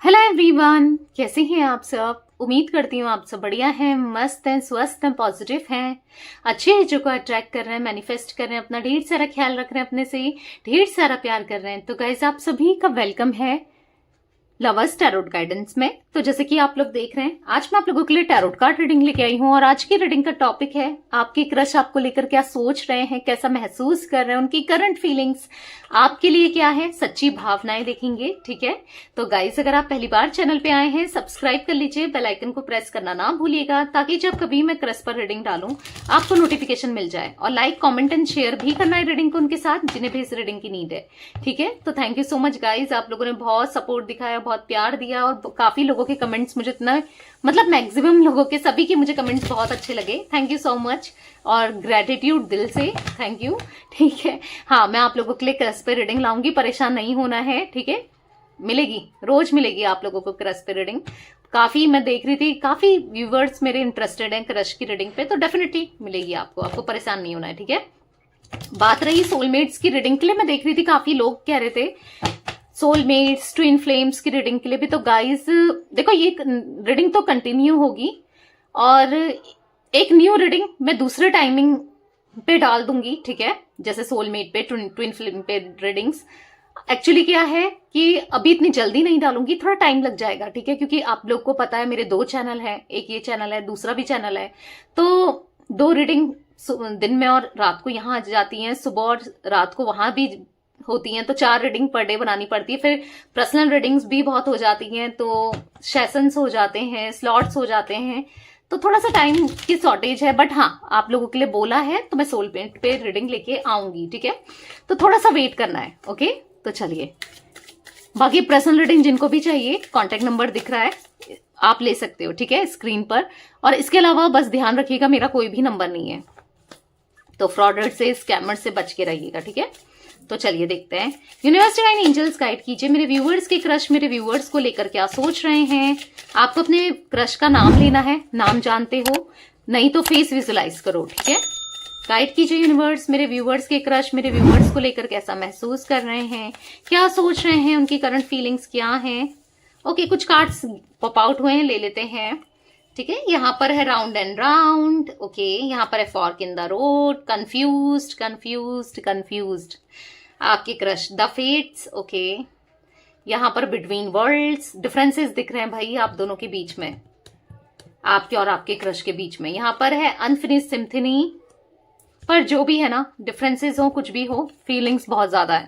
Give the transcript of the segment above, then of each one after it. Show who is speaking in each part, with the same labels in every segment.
Speaker 1: Hello everyone, कैसे हैं आप सब। उम्मीद करती हूँ आप सब बढ़िया हैं, मस्त हैं, स्वस्थ हैं, पॉजिटिव हैं, अच्छे एजो को अट्रैक्ट कर रहे हैं, मैनिफेस्ट कर रहे हैं, अपना ढेर सारा ख्याल रख रहे हैं, अपने से ढेर सारा प्यार कर रहे हैं। तो गाइस, आप सभी का वेलकम है लवर्स टैरोट गाइडेंस में। तो जैसे कि आप लोग देख रहे हैं, आज मैं आप लोगों के लिए टैरोट कार्ड रीडिंग लेके आई हूँ और आज की रीडिंग का टॉपिक है आपके क्रश आपको लेकर क्या सोच रहे हैं, कैसा महसूस कर रहे हैं, उनकी करंट फीलिंग्स आपके लिए क्या है, सच्ची भावनाएं देखेंगे। ठीक है, तो गाइस अगर आप पहली बार चैनल पे आए हैं, सब्सक्राइब कर लीजिए, बेल आइकन को प्रेस करना ना भूलिएगा ताकि जब कभी मैं क्रश पर रीडिंग डालूं आपको नोटिफिकेशन मिल जाए। और लाइक, कॉमेंट एंड शेयर भी करना है रीडिंग को उनके साथ जिन्हें भी इस रीडिंग की नीड है। ठीक है, तो thank you so much guys, आप लोगों ने बहुत सपोर्ट दिखाया, बहुत प्यार दिया और काफी लोगों के कमेंट्स मुझे इतना मैक्सिमम लोगों के, सभी के मुझे कमेंट्स बहुत अच्छे लगे। थैंक यू सो मच और ग्रेटिट्यूड दिल से, थैंक यू। ठीक है, हाँ मैं आप लोगों के लिए क्रश पे रीडिंग लाऊंगी, परेशान नहीं होना है। ठीक है, मिलेगी, रोज मिलेगी आप लोगों को क्रश पे रीडिंग। काफी मैं देख रही थी, काफी व्यूवर्स मेरे इंटरेस्टेड हैं क्रश की रीडिंग पे, तो डेफिनेटली मिलेगी आपको परेशान नहीं होना है। ठीक है, बात रही सोलमेट्स की रीडिंग के लिए, मैं देख रही थी काफी लोग कह रहे थे सोलमेट्स, ट्विन फ्लेम्स की रीडिंग के लिए भी। तो गाइस देखो, ये रीडिंग तो कंटिन्यू होगी और एक न्यू रीडिंग मैं दूसरे टाइमिंग पे डाल दूंगी। ठीक है, जैसे सोलमेट पे, ट्विन फ्लेम पे रीडिंग्स। एक्चुअली क्या है कि अभी इतनी जल्दी नहीं डालूंगी, थोड़ा टाइम लग जाएगा। ठीक है, क्योंकि आप लोग को पता है मेरे 2 चैनल हैं, एक ये चैनल है, दूसरा भी चैनल है, तो 2 रीडिंग दिन में और रात को यहाँ आ जाती हैं, सुबह और रात को वहां भी होती हैं, तो 4 रीडिंग पर डे बनानी पड़ती है। फिर पर्सनल रीडिंग्स भी बहुत हो जाती हैं, तो सेशंस हो जाते हैं, स्लॉट्स हो जाते हैं, तो थोड़ा सा टाइम की शॉर्टेज है। बट हाँ, आप लोगों के लिए बोला है तो मैं सोलमेट पे रीडिंग लेके आऊंगी। ठीक है, तो थोड़ा सा वेट करना है। ओके, तो चलिए, बाकी पर्सनल रीडिंग जिनको भी चाहिए, कॉन्टेक्ट नंबर दिख रहा है, आप ले सकते हो। ठीक है, स्क्रीन पर। और इसके अलावा बस ध्यान रखिएगा, मेरा कोई भी नंबर नहीं है, तो फ्रॉडर से, स्कैमर से बच के रहिएगा। ठीक है, तो चलिए देखते हैं, यूनिवर्स डिवाइन एंजल्स गाइड कीजिए मेरे व्यूअर्स के क्रश मेरे व्यूअर्स को लेकर क्या सोच रहे हैं। आपको अपने क्रश का नाम लेना है, नाम जानते हो, नहीं तो फेस विजुलाइज करो। ठीक है, गाइड कीजिए यूनिवर्स मेरे व्यूअर्स के क्रश मेरे व्यूअर्स को लेकर कैसा महसूस कर रहे हैं, क्या सोच रहे हैं, उनकी करंट फीलिंग्स क्या हैं। ओके, कुछ कार्ड्स पॉप आउट हुए हैं, ले लेते हैं। ठीक है, यहाँ पर है राउंड एंड राउंड। ओके, यहाँ पर है fork in the road, confused confused confused, आपके क्रश द फेट्स। ओके, यहाँ पर बिटवीन वर्ल्ड्स, डिफरेंसेस दिख रहे हैं भाई आप दोनों के बीच में, आपके और आपके क्रश के बीच में। यहाँ पर है अनफिनिश्ड सिम्फनी, पर जो भी है ना, डिफरेंसेस हो, कुछ भी हो, फीलिंग्स बहुत ज्यादा है।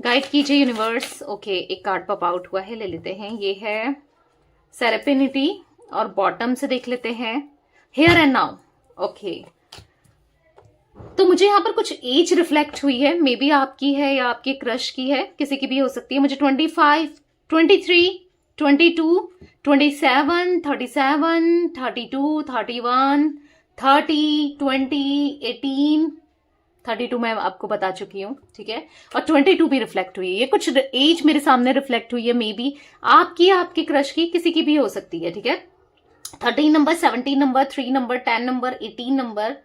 Speaker 1: गाइड कीजिए यूनिवर्स। ओके, एक कार्ड पॉप आउट हुआ है, ले लेते हैं। ये है सेरेपेनिटी और बॉटम से देख लेते हैं हियर एंड नाउ। ओके, तो मुझे यहाँ पर कुछ एज रिफ्लेक्ट हुई है, मे बी आपकी है या आपके क्रश की है, किसी की भी हो सकती है। मुझे 25, 23, 22, 27, 37, 32, 31, 30, 20, 18, 32 मैं आपको बता चुकी हूँ। ठीक है, और 22 भी रिफ्लेक्ट हुई है। ये कुछ एज मेरे सामने रिफ्लेक्ट हुई है, मे बी आपकी, आपके क्रश की, किसी की भी हो सकती है। ठीक है, 13 number, 17 number, 3 number, 10 number, 18 number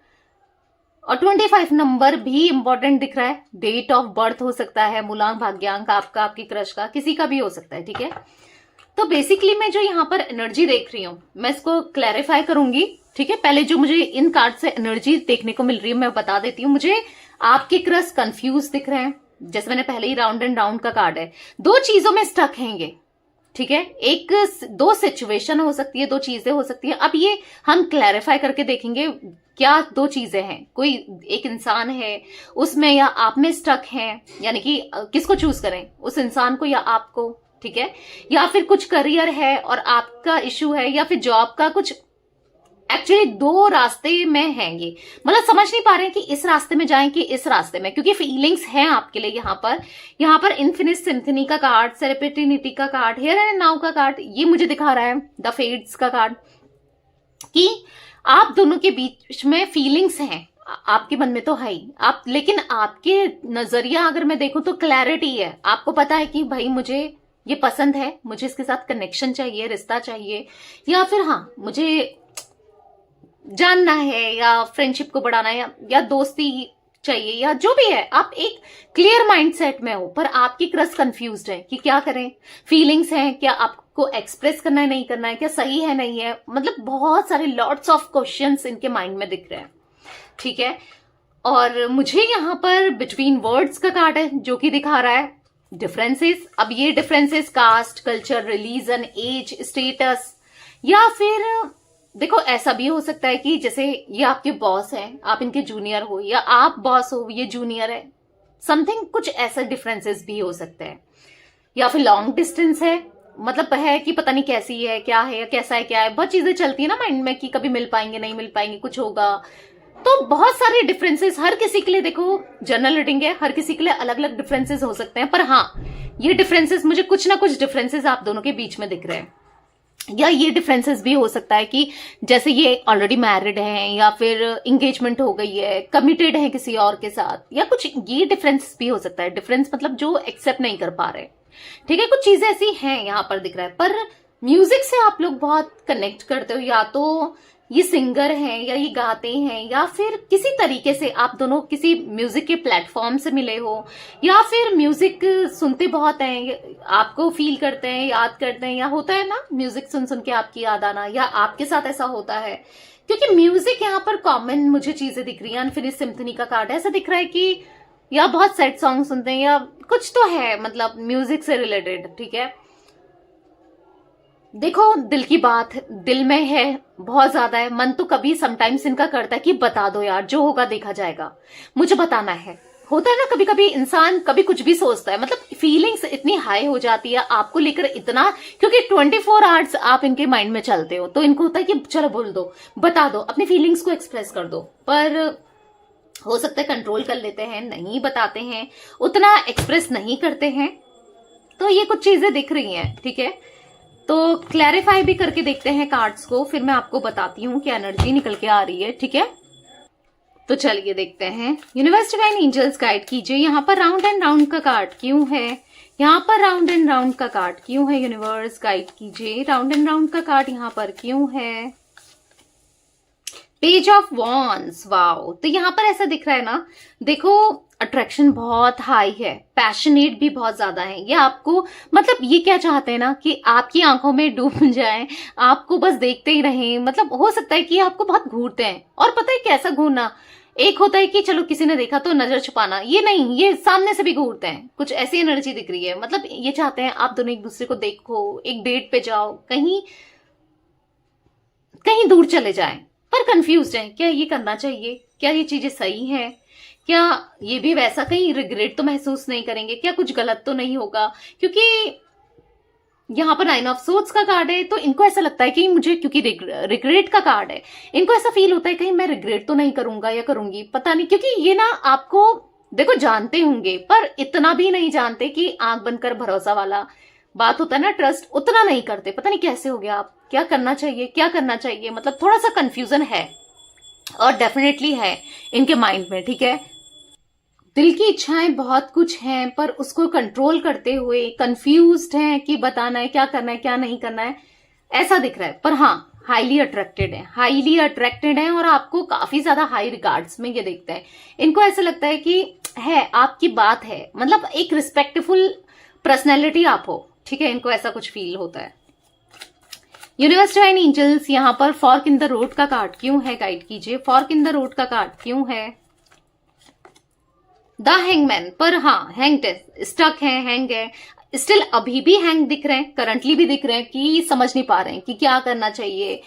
Speaker 1: और 25 नंबर भी इंपॉर्टेंट दिख रहा है। डेट ऑफ बर्थ हो सकता है, मूलांक, भाग्यांक, आपका, आपकी क्रश का, किसी का भी हो सकता है। ठीक है, तो बेसिकली मैं जो यहाँ पर एनर्जी देख रही हूँ, मैं इसको क्लैरिफाई करूंगी। ठीक है, पहले जो मुझे इन कार्ड से एनर्जी देखने को मिल रही है मैं बता देती हूँ। मुझे आपके क्रश कंफ्यूज दिख रहे हैं, जैसे मैंने पहले ही राउंड एंड राउंड का कार्ड है, 2 चीजों में स्टक हैंगे। ठीक है, 2 सिचुएशन हो सकती है, 2 चीजें हो सकती है। अब ये हम क्लैरिफाई करके देखेंगे क्या 2 चीजें हैं। कोई एक इंसान है उसमें, या आप में स्टक है, यानी कि किसको चूज करें, उस इंसान को या आपको। ठीक है, या फिर कुछ करियर है और आपका इश्यू है, या फिर जॉब का कुछ। एक्चुअली 2 रास्ते में हैं ये, समझ नहीं पा रहे हैं कि इस रास्ते में जाएं कि इस रास्ते में, क्योंकि फीलिंग्स हैं आपके लिए। यहाँ पर इन्फिनिट सिम्फनी का कार्ड, सेरेपेटिनिटी का कार्ड, हियर एंड नाउ का कार्ड, ये मुझे दिखा रहा है द फेट्स का कार्ड, कि आप दोनों के बीच में फीलिंग्स हैं, आपके मन में तो है ही आप, लेकिन आपके नजरिया अगर मैं देखूं तो क्लैरिटी है। आपको पता है कि भाई मुझे ये पसंद है, मुझे इसके साथ कनेक्शन चाहिए, रिश्ता चाहिए, या फिर हाँ मुझे जानना है, या फ्रेंडशिप को बढ़ाना है, या दोस्ती चाहिए या जो भी है, आप एक क्लियर माइंडसेट में हो पर आपकी क्रश कंफ्यूज्ड है कि क्या करें, फीलिंग्स हैं, क्या आपको एक्सप्रेस करना है नहीं करना है, क्या सही है नहीं है, मतलब बहुत सारे लॉट्स ऑफ क्वेश्चंस इनके माइंड में दिख रहे हैं, ठीक है। और मुझे यहाँ पर बिटवीन वर्ड्स का कार्ड है जो कि दिखा रहा है डिफरेंसेस। अब ये differences caste, culture, religion, age, status, या फिर देखो ऐसा भी हो सकता है कि जैसे ये आपके बॉस हैं, आप इनके जूनियर हो, या आप बॉस हो, ये जूनियर है, समथिंग कुछ ऐसा डिफरेंसेस भी हो सकते हैं। या फिर लॉन्ग डिस्टेंस है, मतलब है कि पता नहीं कैसी है, क्या है, कैसा है, क्या है, बहुत चीजें चलती है ना माइंड में कि कभी मिल पाएंगे नहीं मिल पाएंगे, कुछ होगा। तो बहुत सारे डिफरेंसेस हर किसी के लिए, देखो जनरल रीडिंग है, हर किसी के लिए अलग अलग डिफरेंसेस हो सकते हैं, पर हाँ ये डिफरेंसेस मुझे कुछ ना कुछ डिफरेंसेस आप दोनों के बीच में दिख रहे हैं। या ये डिफरेंसेस भी हो सकता है कि जैसे ये ऑलरेडी मैरिड हैं, या फिर एंगेजमेंट हो गई है, कमिटेड है किसी और के साथ, या कुछ ये डिफरेंस भी हो सकता है। डिफरेंस मतलब जो एक्सेप्ट नहीं कर पा रहे, ठीक है, कुछ चीजें ऐसी हैं यहाँ पर दिख रहा है। पर म्यूजिक से आप लोग बहुत कनेक्ट करते हो, या तो ये सिंगर हैं या ये गाते हैं, या फिर किसी तरीके से आप दोनों किसी म्यूजिक के प्लेटफॉर्म से मिले हो, या फिर म्यूजिक सुनते बहुत हैं, आपको फील करते हैं, याद करते हैं, या होता है ना म्यूजिक सुन सुन के आपकी याद आना, या आपके साथ ऐसा होता है। क्योंकि म्यूजिक यहाँ पर कॉमन मुझे चीजें दिख रही है। अनफिनिश सिम्फनी का कार्ड ऐसा दिख रहा है कि या बहुत सैड सॉन्ग सुनते हैं, या कुछ तो है मतलब म्यूजिक से रिलेटेड, ठीक है। देखो दिल की बात दिल में है, बहुत ज्यादा है, मन तो कभी समटाइम्स इनका करता है कि बता दो यार, जो होगा देखा जाएगा, मुझे बताना है। होता है ना कभी कभी इंसान कभी कुछ भी सोचता है, मतलब फीलिंग्स इतनी हाई हो जाती है आपको लेकर इतना, क्योंकि 24 आवर्स आप इनके माइंड में चलते हो, तो इनको होता है कि चलो बोल दो, बता दो, अपनी फीलिंग्स को एक्सप्रेस कर दो। पर हो सकता है कंट्रोल कर लेते हैं, नहीं बताते हैं, उतना एक्सप्रेस नहीं करते हैं। तो ये कुछ चीजें दिख रही हैं, ठीक है। तो क्लैरिफाई भी करके देखते हैं कार्ड्स को, फिर मैं आपको बताती हूँ क्या एनर्जी निकल के आ रही है, ठीक है। तो चलिए देखते हैं, यूनिवर्स डिवाइन एंजल्स गाइड कीजिए, यहाँ पर राउंड एंड राउंड का कार्ड क्यों है, यहाँ पर राउंड एंड राउंड का कार्ड क्यों है, यूनिवर्स गाइड कीजिए, राउंड एंड राउंड का कार्ड यहाँ पर क्यों है। Page of wands, wow. तो यहाँ पर ऐसा दिख रहा है ना, देखो अट्रैक्शन बहुत हाई है, पैशनेट भी बहुत ज्यादा है, ये आपको मतलब ये क्या चाहते हैं ना कि आपकी आंखों में डूब जाए, आपको बस देखते ही रहें। मतलब हो सकता है कि आपको बहुत घूरते हैं, और पता है कैसा घूरना, एक होता है कि चलो किसी ने देखा तो नजर छुपाना, ये नहीं, ये सामने से भी घूरते हैं, कुछ ऐसी एनर्जी दिख रही है। मतलब ये चाहते हैं आप दोनों एक दूसरे को देखो, एक डेट पे जाओ, कहीं कहीं दूर चले जाएं, पर कंफ्यूज हैं, क्या ये करना चाहिए, क्या ये चीजें सही हैं, क्या ये भी वैसा कहीं रिग्रेट तो महसूस नहीं करेंगे, क्या कुछ गलत तो नहीं होगा। क्योंकि यहाँ पर 9 ऑफ सोर्ड्स का कार्ड है, तो इनको ऐसा लगता है कि मुझे, क्योंकि रिग्रेट का कार्ड है, इनको ऐसा फील होता है कहीं मैं रिग्रेट तो नहीं करूंगा या करूंगी, पता नहीं। क्योंकि ये ना आपको देखो जानते होंगे, पर इतना भी नहीं जानते कि आंख बनकर भरोसा वाला बात होता है ना, ट्रस्ट उतना नहीं करते। पता नहीं कैसे हो गया, आप क्या करना चाहिए, क्या करना चाहिए, मतलब थोड़ा सा कंफ्यूजन है, और डेफिनेटली है इनके माइंड में, ठीक है। दिल की इच्छाएं बहुत कुछ हैं, पर उसको कंट्रोल करते हुए कंफ्यूज्ड हैं कि बताना है, क्या करना है, क्या नहीं करना है, ऐसा दिख रहा है। पर हाँ हाईली अट्रैक्टेड है, हाईली अट्रैक्टेड है, और आपको काफी ज्यादा हाई रिगार्ड्स में ये देखते हैं। इनको ऐसा लगता है कि है आपकी बात है, मतलब एक रिस्पेक्टफुल पर्सनैलिटी आप हो, ठीक है, इनको ऐसा कुछ फील होता है। यूनिवर्स डिवाइन एंजल्स यहाँ पर फॉर्क इन द रोड का कार्ड क्यों है, गाइड कीजिए, फॉर्क इन द रोड का कार्ड क्यों है। द हैंगमैन, पर हाँ हैंग स्टक है, हैंग है, स्टिल अभी भी हैंग दिख रहे हैं, करंटली भी दिख रहे हैं कि समझ नहीं पा रहे हैं कि क्या करना चाहिए।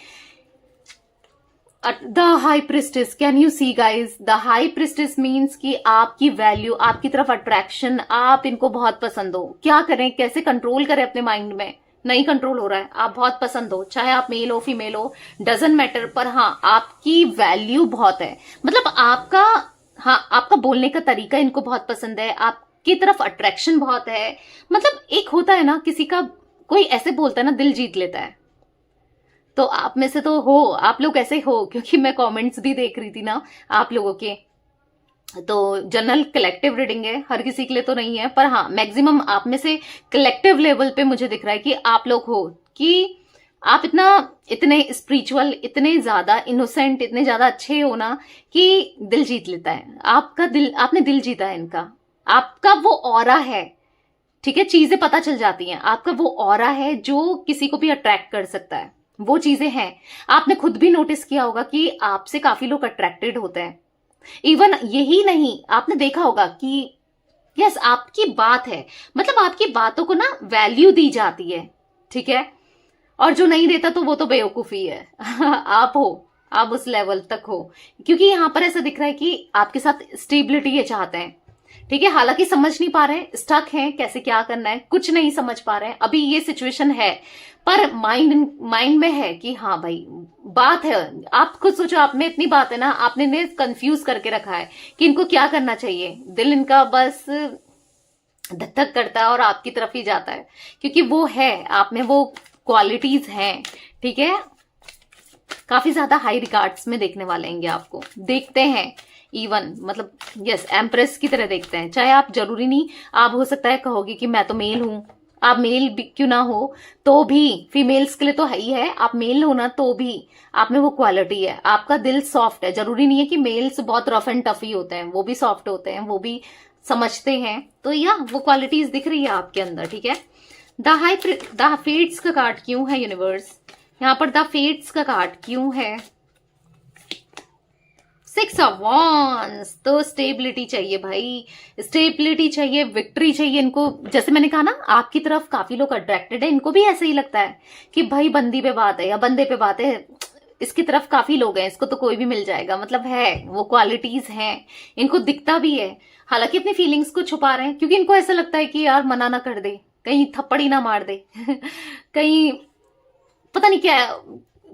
Speaker 1: The high priestess, can you see guys, the high priestess means कि आपकी वैल्यू, आपकी तरफ अट्रैक्शन, आप इनको बहुत पसंद हो, क्या करें, कैसे कंट्रोल करें अपने माइंड में, नहीं कंट्रोल हो रहा है, आप बहुत पसंद हो, चाहे आप मेल हो फीमेल हो, डजंट मैटर, पर हाँ आपकी वैल्यू बहुत है, मतलब आपका, हाँ आपका बोलने का तरीका इनको बहुत पसंद है, आपकी तरफ अट्रैक्शन बहुत है। मतलब एक होता है ना किसी का, कोई ऐसे बोलता है ना दिल जीत लेता है, तो आप में से तो हो, आप लोग ऐसे हो, क्योंकि मैं कमेंट्स भी देख रही थी ना आप लोगों के। तो जनरल कलेक्टिव रीडिंग है, हर किसी के लिए तो नहीं है, पर हाँ मैक्सिमम आप में से कलेक्टिव लेवल पे मुझे दिख रहा है कि आप लोग हो, कि आप इतने स्पिरिचुअल, इतने ज्यादा इनोसेंट, इतने ज्यादा अच्छे हो ना कि दिल जीत लेता है आपका। आपने दिल जीता है इनका। आपका वो ऑरा है, ठीक है, चीजें पता चल जाती हैं। आपका वो ऑरा है जो किसी को भी अट्रैक्ट कर सकता है, वो चीजें हैं। आपने खुद भी नोटिस किया होगा कि आपसे काफी लोग अट्रैक्टेड होते हैं। इवन यही नहीं, आपने देखा होगा कि यस, आपकी बात है, मतलब आपकी बातों को ना वैल्यू दी जाती है, ठीक है। और जो नहीं देता तो वो तो बेवकूफी है। आप उस लेवल तक हो, क्योंकि यहां पर ऐसा दिख रहा है कि आपके साथ स्टेबिलिटी ये चाहते हैं, ठीक है। हालांकि समझ नहीं पा रहे हैं, स्टक हैं, कैसे क्या करना है कुछ नहीं समझ पा रहे हैं, अभी ये सिचुएशन है। पर माइंड में है कि हाँ भाई बात है। आप खुद सोचो, आप में इतनी बात है ना, आपने इन्हें कंफ्यूज करके रखा है कि इनको क्या करना चाहिए। दिल इनका बस धक धक करता है और आपकी तरफ ही जाता है, क्योंकि वो है, आप में वो क्वालिटीज हैं, ठीक है। काफी ज्यादा हाई रिगार्ड्स में देखने वाले हैं आपको, देखते हैं इवन, मतलब यस, एम्प्रेस की तरह देखते हैं। चाहे आप, जरूरी नहीं, आप हो सकता है कहोगे कि मैं तो मेल हूं, आप मेल भी क्यों ना हो तो भी, फीमेल्स के लिए तो है ही है, आप मेल हो ना तो भी आप में वो क्वालिटी है। आपका दिल सॉफ्ट है, जरूरी नहीं है कि मेल्स बहुत रफ एंड टफ ही होते हैं, वो भी सॉफ्ट होते हैं, वो भी समझते हैं। तो या वो क्वालिटीज दिख रही है आपके अंदर, ठीक है। द फेट्स का कार्ड क्यों है यूनिवर्स? यहाँ पर द फेट्स का कार्ड क्यों है? 6 ऑफ वॉन्ड्स। तो स्टेबिलिटी चाहिए भाई, स्टेबिलिटी चाहिए, विक्ट्री चाहिए इनको। जैसे मैंने कहा ना, आपकी तरफ काफी लोग अट्रैक्टेड है, इनको भी ऐसे ही लगता है कि भाई बंदी पे बात है या बंदे पे बात है, इसकी तरफ काफी लोग हैं, इसको तो कोई भी मिल जाएगा, मतलब है, वो क्वालिटीज हैं, इनको दिखता भी है। हालांकि अपनी फीलिंग्स को छुपा रहे हैं, क्योंकि इनको ऐसा लगता है कि यार मना ना कर दे, कहीं थप्पड़ ही ना मार दे कहीं पता नहीं क्या,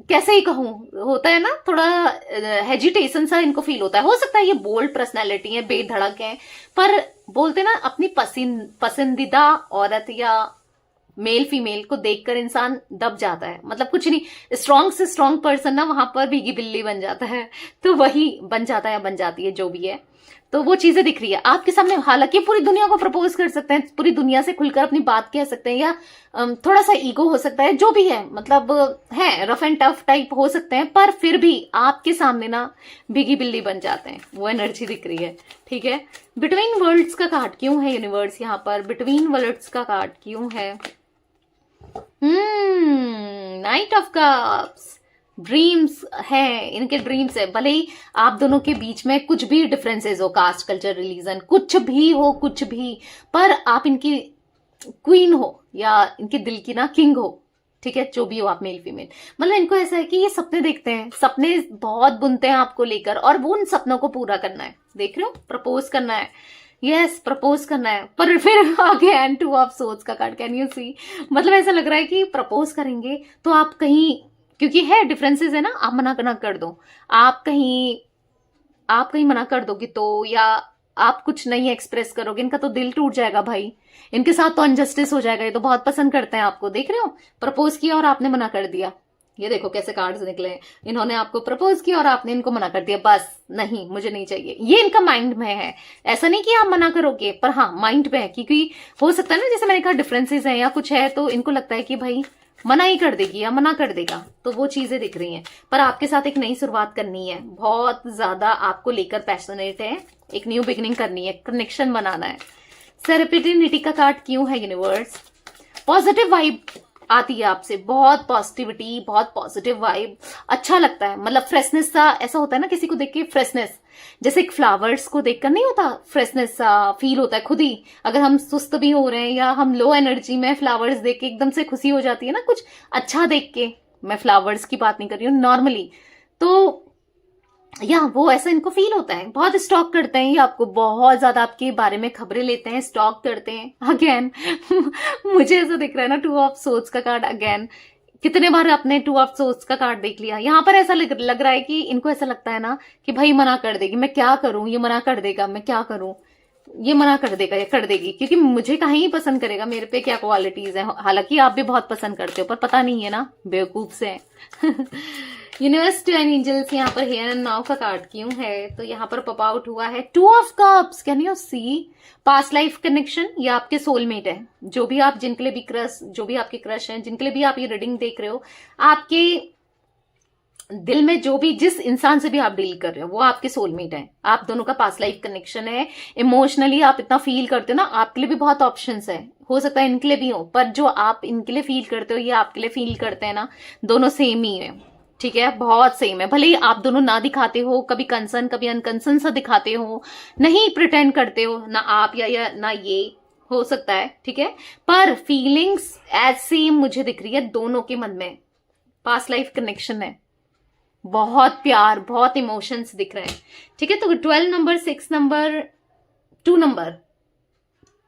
Speaker 1: कैसे ही कहूं, होता है ना थोड़ा हेजिटेशन सा इनको फील होता है। हो सकता है ये बोल्ड पर्सनैलिटी है, बेधड़क है, पर बोलते ना अपनी पसंदीदा औरत या मेल फीमेल को देखकर इंसान दब जाता है, मतलब कुछ नहीं, स्ट्रांग से स्ट्रांग पर्सन ना वहां पर भीगी बिल्ली बन जाता है, तो वही बन जाता है या बन जाती है, जो भी है। तो वो चीजें दिख रही है आपके सामने। हालांकि पूरी दुनिया को प्रपोज कर सकते हैं, पूरी दुनिया से खुलकर अपनी बात कह सकते हैं, या थोड़ा सा ईगो हो सकता है, जो भी है, मतलब है रफ एंड टफ टाइप हो सकते हैं, पर फिर भी आपके सामने ना भीगी बिल्ली बन जाते हैं, वो एनर्जी दिख रही है, ठीक है। बिटवीन वर्ल्ड्स का कार्ड क्यों है यूनिवर्स? यहाँ पर बिटवीन वर्ल्ड्स का कार्ड क्यों है? Night of cups. ड्रीम्स है, इनके ड्रीम्स है, भले ही आप दोनों के बीच में कुछ भी डिफरेंसेस हो, कास्ट, कल्चर, रिलीजन, कुछ भी हो, कुछ भी, पर आप इनकी क्वीन हो या इनके दिल की ना किंग हो, ठीक है, जो भी हो आप, मेल फीमेल। मतलब इनको ऐसा है कि ये सपने देखते हैं, सपने बहुत बुनते हैं आपको लेकर, और वो उन सपनों को पूरा करना है। देख रहे हो, प्रपोज करना है, यस प्रपोज करना है। पर फिर अगेन 2 ऑफ सोर्ड्स का कार्ड, कैन यू सी, मतलब ऐसा लग रहा है कि प्रपोज करेंगे तो आप कहीं, क्योंकि है डिफरेंसेस है ना, आप मना कर दो, आप कहीं मना कर दोगे तो, या आप कुछ नहीं एक्सप्रेस करोगे, इनका तो दिल टूट जाएगा भाई, इनके साथ तो अनजस्टिस हो जाएगा। ये तो बहुत पसंद करते हैं आपको, देख रहे हो, प्रपोज किया और आपने मना कर दिया। ये देखो कैसे कार्ड्स निकले, इन्होंने आपको प्रपोज किया और आपने इनको मना कर दिया, बस नहीं मुझे नहीं चाहिए। ये इनका माइंड में है, ऐसा नहीं कि आप मना करोगे, पर हाँ माइंड में है, क्योंकि हो सकता है ना, जैसे मैंने कहा डिफरेंसेस है या कुछ है, तो इनको लगता है कि भाई मना ही कर देगी या मना कर देगा, तो वो चीजें दिख रही हैं। पर आपके साथ एक नई शुरुआत करनी है, बहुत ज्यादा आपको लेकर पैशनेट है, एक न्यू बिगिनिंग करनी है, कनेक्शन बनाना है। सेरेपिटिनिटी का कार्ड क्यों है यूनिवर्स? पॉजिटिव वाइब आती है आपसे, बहुत पॉजिटिविटी, बहुत पॉजिटिव वाइब, अच्छा लगता है, मतलब फ्रेशनेस सा, ऐसा होता है ना किसी को देख के फ्रेशनेस, जैसे एक फ्लावर्स को देखकर नहीं होता, फ्रेशनेस सा फील होता है खुद ही। अगर हम सुस्त भी हो रहे हैं या हम लो एनर्जी में, फ्लावर्स देख के एकदम से खुशी हो जाती है ना, कुछ अच्छा देख के। मैं फ्लावर्स की बात नहीं कर रही हूँ, नॉर्मली, तो या वो ऐसा इनको फील होता है। बहुत स्टॉक करते हैं ये आपको, बहुत ज्यादा आपके बारे में खबरें लेते हैं, स्टॉक करते हैं। अगेन मुझे ऐसा दिख रहा है ना, 2 ऑफ सोर्ड्स का कार्ड अगेन। कितने बार आपने 2 ऑफ सोर्ड्स का कार्ड देख लिया? यहाँ पर ऐसा लग रहा है कि इनको ऐसा लगता है ना कि भाई मना कर देगी, मैं क्या करूं, ये मना कर देगा, मैं क्या करूं, ये मना कर देगा या कर देगी, क्योंकि मुझे कहाँ ही पसंद करेगा, मेरे पे क्या क्वालिटीज है। हालांकि आप भी बहुत पसंद करते हो, पर पता नहीं है ना, बेवकूफ से यूनिवर्स डिवाइन एंजल्स यहाँ पर हियर एंड नाउ का कार्ड क्यों है? तो यहाँ पर पॉप आउट हुआ है 2 of cups. Can you see? Past life connection, ये आपके सोलमेट है। जो भी आप, जिनके लिए भी क्रश, जो भी आपके क्रश हैं, जिनके लिए भी आप ये रीडिंग देख रहे हो, आपके दिल में जो भी, जिस इंसान से भी आप डील कर रहे हो, वो आपके सोलमेट है। आप दोनों का पास्ट लाइफ कनेक्शन है। इमोशनली आप इतना फील करते हो ना, आपके लिए भी बहुत ऑप्शंस है, हो सकता है इनके लिए भी हो, पर जो आप इनके लिए फील करते हो, ये आपके लिए फील करते हैं ना, दोनों सेम ही है। ठीक है, बहुत सेम है। भले ही आप दोनों ना दिखाते हो, कभी कंसर्न कभी अनकंसर्न सा दिखाते हो, नहीं प्रिटेंड करते हो ना आप या ना ये, हो सकता है, ठीक है, पर फीलिंग्स एज सेम मुझे दिख रही है दोनों के मन में। पास्ट लाइफ कनेक्शन है, बहुत प्यार, बहुत इमोशंस दिख रहे हैं। ठीक है, तो 12 नंबर, 6 नंबर, 2 नंबर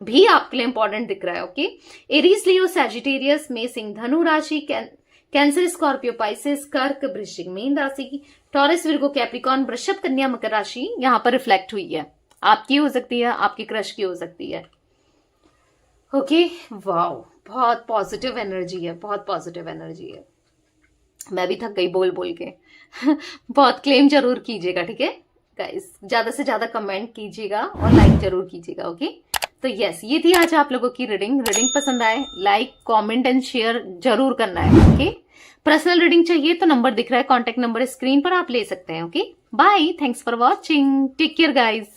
Speaker 1: भी आपके लिए इंपॉर्टेंट दिख रहा है। ओके, एरीज, लियो, सैजिटेरियस में, सिंह, धनु राशि, कैंसर, स्कॉर्पियो, पाइसेस, कर्क, वृश्चिक, मीन राशि, टॉरस, विर्गो, कैप्रिकॉन, वृषभ, कन्या, मकर राशि यहां पर रिफ्लेक्ट हुई है। आपकी हो सकती है, आपकी क्रश की हो सकती है। ओके, वाओ, बहुत पॉजिटिव एनर्जी है, बहुत पॉजिटिव एनर्जी है। मैं भी थक गई बोल बोल के। बहुत क्लेम जरूर कीजिएगा, ठीक है गाइस, ज्यादा से ज्यादा कमेंट कीजिएगा और लाइक जरूर कीजिएगा। ओके, तो यस, ये थी आज आप लोगों की रीडिंग। पसंद आए, लाइक, कमेंट एंड शेयर जरूर करना है। ओके, पर्सनल रीडिंग चाहिए तो नंबर दिख रहा है, कॉन्टेक्ट नंबर स्क्रीन पर, आप ले सकते हैं। Okay, bye, thanks for watching, take care guys.